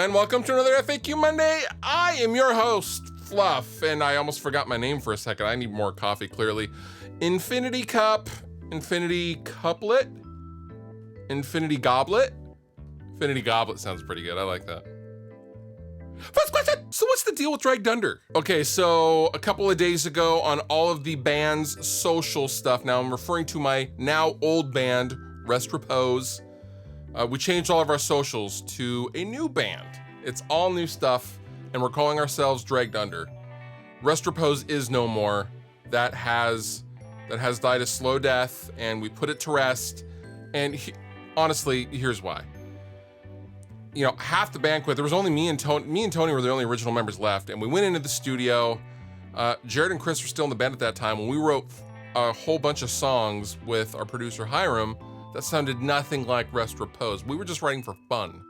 and welcome to another FAQ Monday. I am your host, Fluff, and I almost forgot my name for a second. I need more coffee, clearly. Infinity Cup, Infinity Couplet, Infinity Goblet. Infinity Goblet sounds pretty good. I like that. First question. So what's the deal with Dragged Under? Okay, so a couple of days ago on all of the band's social stuff, now I'm referring to my now old band, Rest Repose. We changed all of our socials to a new band. It's all new stuff, and we're calling ourselves Dragged Under. Rest Repose is no more. That has died a slow death, and we put it to rest. And honestly, here's why. You know, half the band quit. There was only me and Tony. Me and Tony were the only original members left, and we went into the studio. Jared and Chris were still in the band at that time, when we wrote a whole bunch of songs with our producer Hiram that sounded nothing like Rest Repose. We were just writing for fun.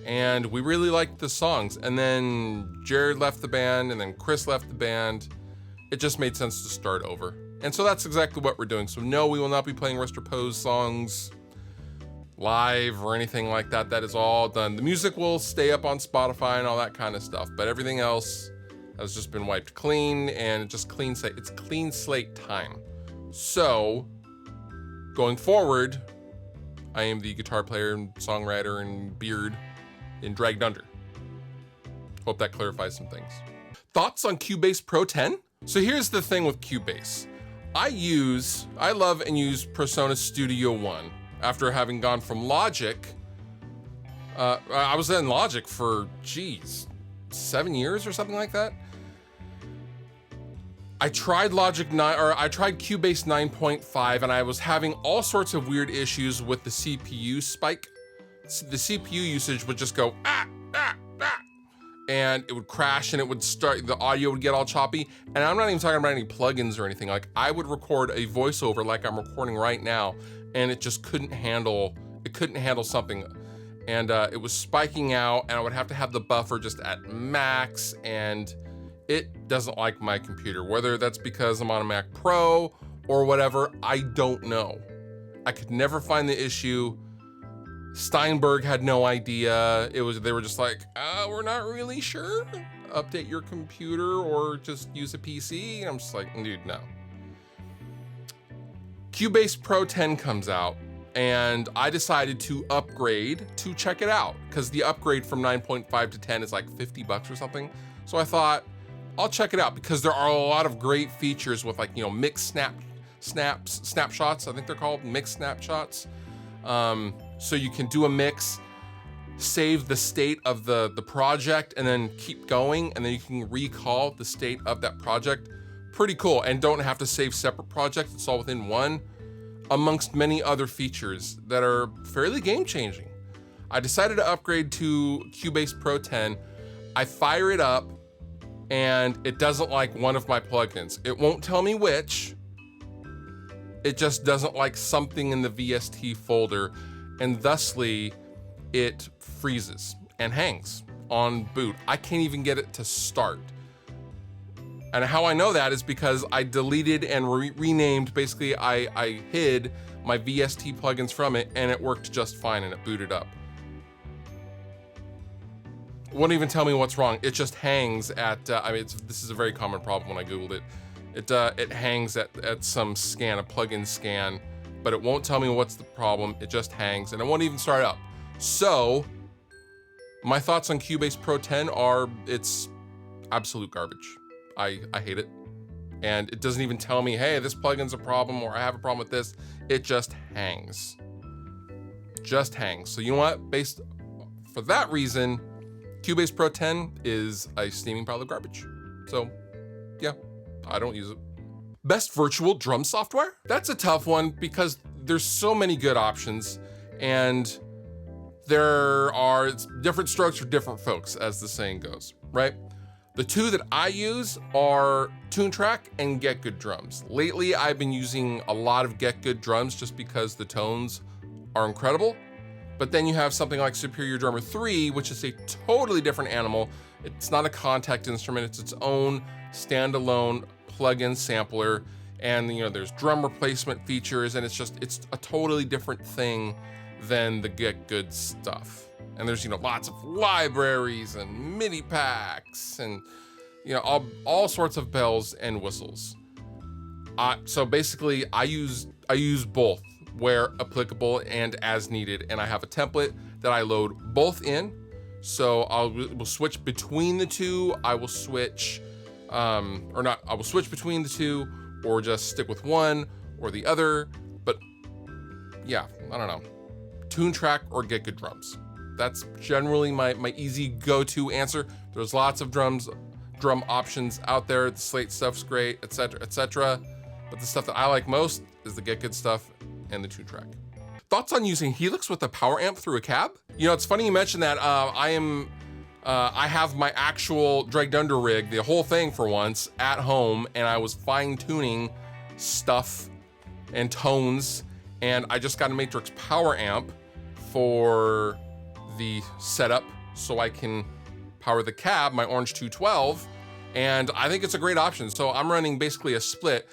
And we really liked the songs. And then Jared left the band, and then Chris left the band. It just made sense to start over. And so that's exactly what we're doing. So no, we will not be playing Rest Repose songs live or anything like that. That is all done. The music will stay up on Spotify and all that kind of stuff, but everything else has just been wiped clean, and it's clean slate time. So going forward, I am the guitar player and songwriter and beard in Dragged Under. Hope that clarifies some things. Thoughts on Cubase Pro 10? So here's the thing with Cubase. I love and use Persona Studio One. After having gone from Logic, I was in Logic for, 7 years or something like that. I tried Cubase 9.5, and I was having all sorts of weird issues with the CPU spike. The CPU usage would just go, and it would crash, and it would start, the audio would get all choppy. And I'm not even talking about any plugins or anything. Like, I would record a voiceover like I'm recording right now, and it just couldn't handle something. And it was spiking out, and I would have to have the buffer just at max, and it doesn't like my computer. Whether that's because I'm on a Mac Pro or whatever, I don't know. I could never find the issue. Steinberg had no idea. They were just like, we're not really sure. Update your computer or just use a PC. And I'm just like, dude, no. Cubase Pro 10 comes out, and I decided to upgrade to check it out, because the upgrade from 9.5 to 10 is like $50 or something. So I thought, I'll check it out, because there are a lot of great features with, like, you know, mixed snapshots. I think they're called mixed snapshots. So you can do a mix, save the state of the project, and then keep going, and then you can recall the state of that project. Pretty cool, and don't have to save separate projects. It's all within one, amongst many other features that are fairly game-changing. I decided to upgrade to Cubase Pro 10. I fire it up, and it doesn't like one of my plugins. It won't tell me which. It just doesn't like something in the VST folder, and thusly it freezes and hangs on boot. I can't even get it to start. And how I know that is because I deleted and renamed, basically I hid my VST plugins from it, and it worked just fine, and it booted up. It wouldn't even tell me what's wrong. It just hangs at, this is a very common problem when I Googled it. It hangs at some scan, a plugin scan, but it won't tell me what's the problem. It just hangs, and it won't even start up. So my thoughts on Cubase Pro 10 are, it's absolute garbage. I hate it. And it doesn't even tell me, hey, this plugin's a problem, or I have a problem with this. It just hangs. Just hangs. So you know what? For that reason, Cubase Pro 10 is a steaming pile of garbage. So yeah, I don't use it. Best virtual drum software? That's a tough one, because there's so many good options, and there are different strokes for different folks, as the saying goes, right? The two that I use are TuneTrack and Get Good Drums. Lately, I've been using a lot of Get Good Drums just because the tones are incredible. But then you have something like Superior Drummer 3, which is a totally different animal. It's not a contact instrument, it's its own standalone plug-in sampler. And you know, there's drum replacement features, and it's a totally different thing than the Get Good stuff. And there's, you know, lots of libraries and MIDI packs and, you know, all sorts of bells and whistles. So basically I use both where applicable and as needed. And I have a template that I load both in. So we'll switch between the two. I will switch, I will switch between the two, or just stick with one or the other. But yeah, I don't know. Tune track or get good drums. That's generally my easy go-to answer. There's lots of drum options out there. The Slate stuff's great, etc., etc. But the stuff that I like most is the get good stuff and the tune track. Thoughts on using Helix with a power amp through a cab? You know, it's funny you mentioned that. I have my actual dragged under rig, the whole thing for once, at home, and I was fine tuning stuff and tones, and I just got a Matrix power amp for the setup so I can power the cab, my Orange 212, and I think it's a great option. So I'm running basically a split.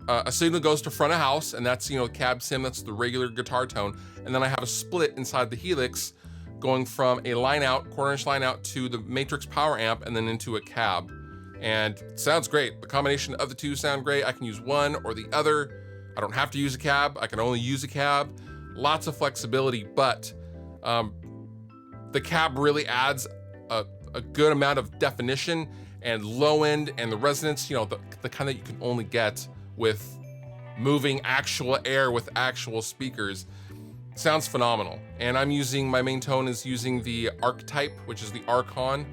A signal goes to front of house, and that's, you know, cab sim, that's the regular guitar tone. And then I have a split inside the Helix going from a line out, quarter-inch line out, to the Matrix power amp and then into a cab. And it sounds great. The combination of the two sound great. I can use one or the other. I don't have to use a cab. I can only use a cab. Lots of flexibility, but the cab really adds a good amount of definition and low end and the resonance, you know, the kind that you can only get with moving actual air with actual speakers. Sounds phenomenal. And I'm using, my main tone is using the Archetype, which is the Archon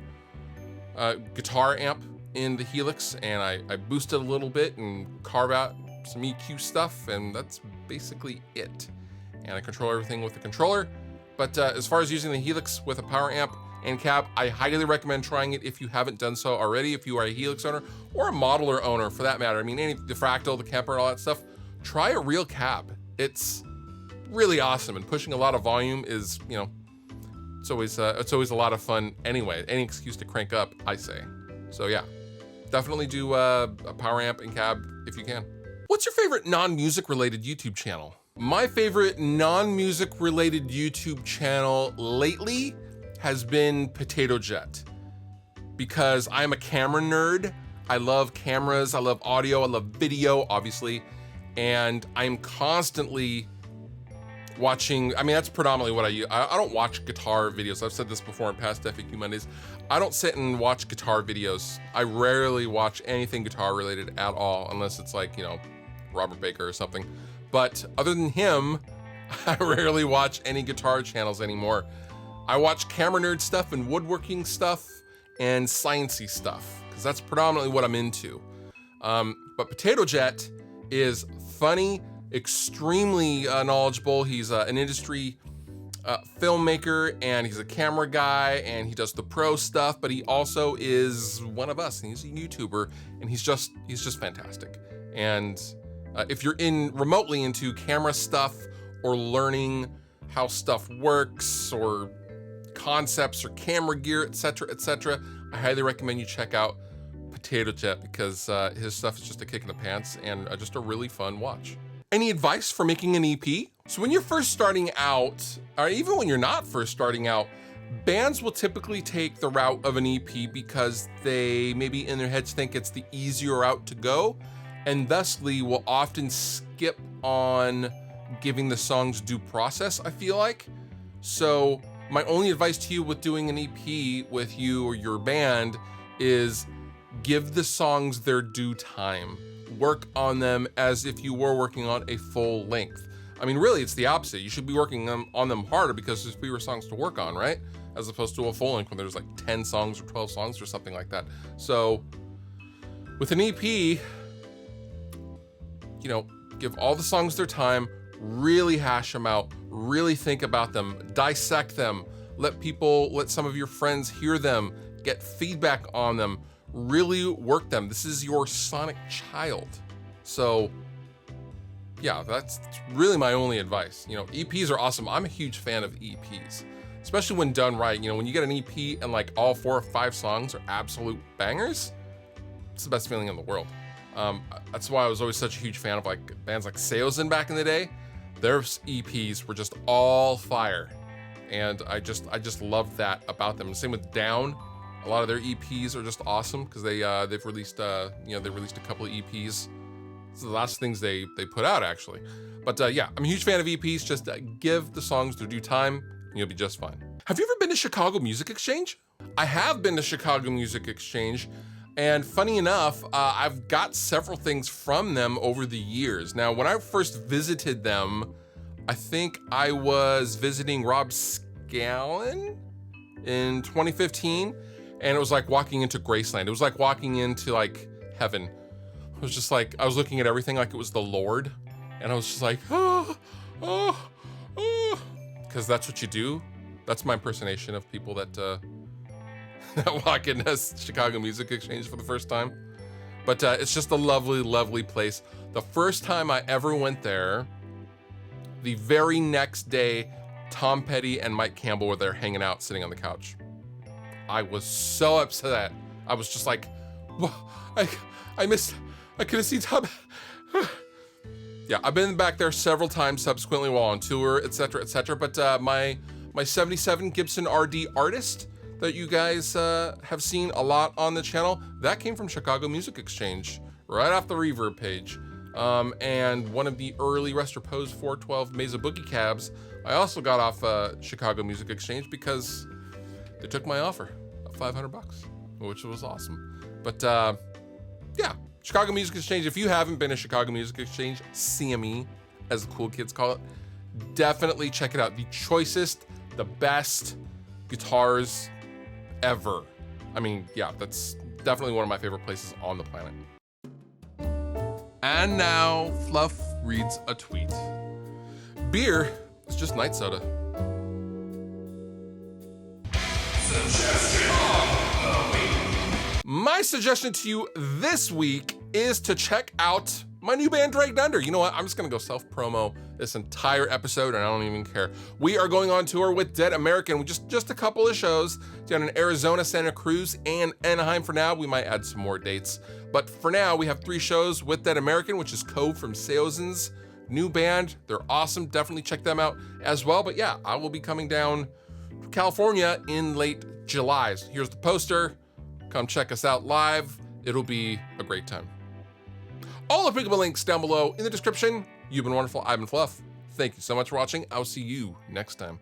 guitar amp in the Helix, and I boost it a little bit and carve out some EQ stuff, and that's basically it. And I control everything with the controller. But as far as using the Helix with a power amp and cab, I highly recommend trying it if you haven't done so already, if you are a Helix owner or a modeler owner for that matter. I mean, the Fractal, the Kemper, all that stuff, try a real cab. It's really awesome, and pushing a lot of volume is, you know, it's always a lot of fun anyway. Any excuse to crank up, I say. So yeah, definitely do a power amp and cab if you can. What's your favorite non-music related YouTube channel? My favorite non-music related YouTube channel lately has been Potato Jet, because I'm a camera nerd. I love cameras, I love audio, I love video, obviously, and I'm constantly watching. I mean, that's predominantly what I use. I don't watch guitar videos. I've said this before in past FAQ Mondays. I don't sit and watch guitar videos. I rarely watch anything guitar related at all, unless it's like, you know, Robert Baker or something. But other than him, I rarely watch any guitar channels anymore. I watch camera nerd stuff and woodworking stuff and sciencey stuff, because that's predominantly what I'm into. But Potato Jet is funny, extremely knowledgeable. He's an industry filmmaker, and he's a camera guy, and he does the pro stuff, but he also is one of us, and he's a YouTuber, and he's just fantastic. And if you're remotely into camera stuff or learning how stuff works or concepts or camera gear, etc., etc., I highly recommend you check out Potato Jet, because his stuff is just a kick in the pants and just a really fun watch. Any advice for making an EP? So when you're first starting out, or even when you're not first starting out, bands will typically take the route of an EP because they maybe in their heads think it's the easier route to go, and thusly will often skip on giving the songs due process, I feel like. So my only advice to you with doing an EP with you or your band is give the songs their due time. Work on them as if you were working on a full length. I mean, really, it's the opposite. You should be working on them harder because there's fewer songs to work on, right? As opposed to a full length when there's like 10 songs or 12 songs or something like that. So with an EP, you know, give all the songs their time, really hash them out, really think about them, dissect them, let some of your friends hear them, get feedback on them, really work them. This is your sonic child. So yeah, that's really my only advice. You know, EPs are awesome. I'm a huge fan of EPs, especially when done right. You know, when you get an EP and like all 4 or 5 songs are absolute bangers, it's the best feeling in the world. That's why I was always such a huge fan of like bands like Seosin back in the day. Their EPs were just all fire. And I just love that about them. Same with Down. A lot of their EPs are just awesome because they've released they released a couple of EPs. It's the last things they put out actually. But yeah, I'm a huge fan of EPs. Just give the songs their due time, and you'll be just fine. Have you ever been to Chicago Music Exchange? I have been to Chicago Music Exchange, and funny enough, I've got several things from them over the years. Now, when I first visited them, I think I was visiting Rob Scallon in 2015, and it was like walking into Graceland. It was like walking into like heaven. It was just like, I was looking at everything like it was the Lord, and I was just like, because that's what you do. That's my impersonation of people that that walk into Chicago Music Exchange for the first time. But it's just a lovely, lovely place. The first time I ever went there, the very next day, Tom Petty and Mike Campbell were there hanging out, sitting on the couch. I was so upset. I was just like, I could have seen Tom. Yeah, I've been back there several times subsequently while on tour, etc., etc. But my 77 Gibson RD Artist that you guys have seen a lot on the channel, that came from Chicago Music Exchange, right off the Reverb page. And one of the early Rest Repose 412 Mesa Boogie cabs, I also got off Chicago Music Exchange because they took my offer of $500, which was awesome. But yeah, Chicago Music Exchange, if you haven't been to Chicago Music Exchange, CME, as the cool kids call it, definitely check it out. The choicest, the best guitars ever. I mean, yeah, that's definitely one of my favorite places on the planet. And now, Fluff reads a tweet. Beer is just night soda. My suggestion to you this week is to check out my new band, Dragged Under. You know what? I'm just gonna go self-promo this entire episode, and I don't even care. We are going on tour with Dead American. We just a couple of shows down in Arizona, Santa Cruz, and Anaheim for now. We might add some more dates. But for now, we have 3 shows with Dead American, which is Cove from Seozin's new band. They're awesome. Definitely check them out as well. But yeah, I will be coming down to California in late July. So here's the poster. Come check us out live. It'll be a great time. All applicable links down below in the description. You've been wonderful. I've been Fluff. Thank you so much for watching. I'll see you next time.